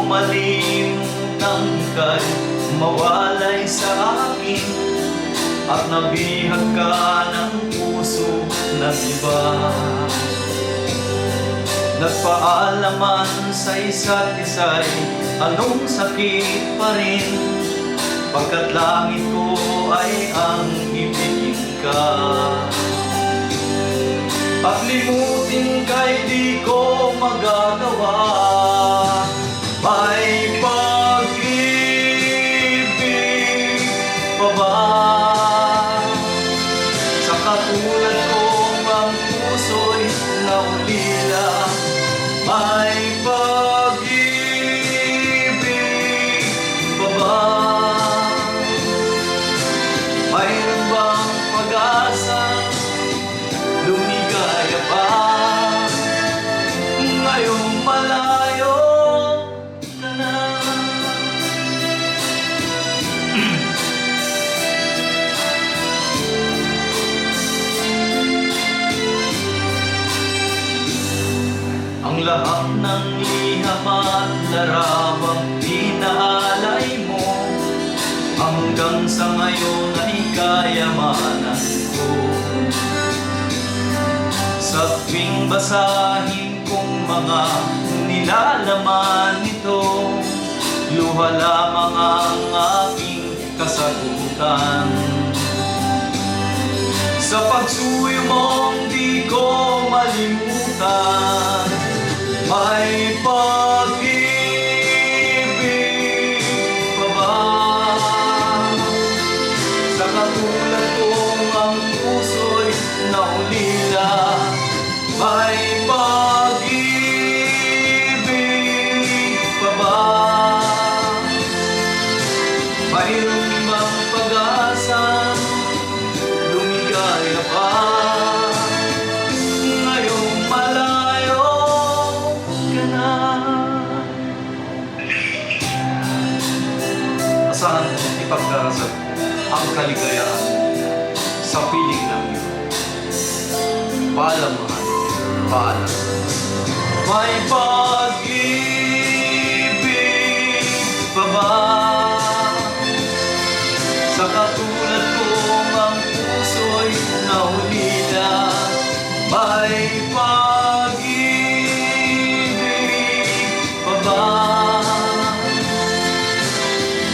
malimutan ka'y mawalay sa akin, at nabihag ka ng puso ng iba. Nagpaalaman sa isa't isa'y anong sakit pa rin, pagkat langit ko ay ang ibigin ka. At limutin ka'y di ko magagawa. May pag-ibig pa ba sa katulad kong ang puso'y naulila? May pag-ibig pa ba? Mayroon bang pag-asa? Lumigaya pa ngayong malayo ka na. Ang lahat ng liham at larawang pinaalay mo, hanggang sa ngayon ay kayamanan ko. Sa tuwing basahin kong mga nilalaman nito, luha lamang ang aking kasagutan. Sa pagsuyo mong di ko malimutan, may pag-ibig pa ba sa katulad kong ang puso'y naulila? May pag-ibig pa ba? Mayroon bang pag-asa? Lumigaya pa ngayong malayo ka na. Asahan mo ipagdarasal ang kaligayaan sa piling ng iyo. Paalam, mahal. Paalam. May pag-ibig pa ba sa katulad kong ang puso'y naulila? May pag-ibig pa ba?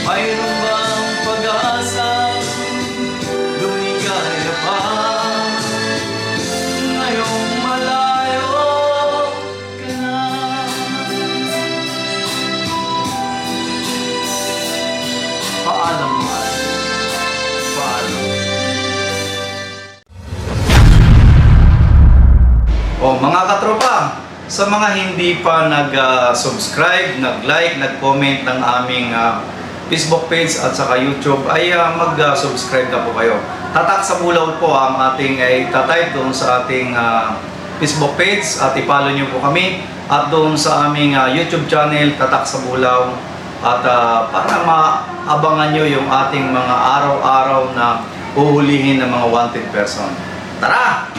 Mayroon bang pag-asa? Lumigaya pa ngayong malayo ka na. Paalam, mahal. Paalam. O mga katropa, sa mga hindi pa nag-subscribe, nag-like, nag-comment ng aming Facebook page at saka YouTube, ay mag-subscribe na po kayo. Tatak sa Bulaw po ang ating itatype doon sa ating Facebook page, at i-follow nyo po kami, at doon sa aming YouTube channel, Tatak sa Bulaw, at para maabangan nyo yung ating mga araw-araw na uhulihin ng mga wanted person. Tara!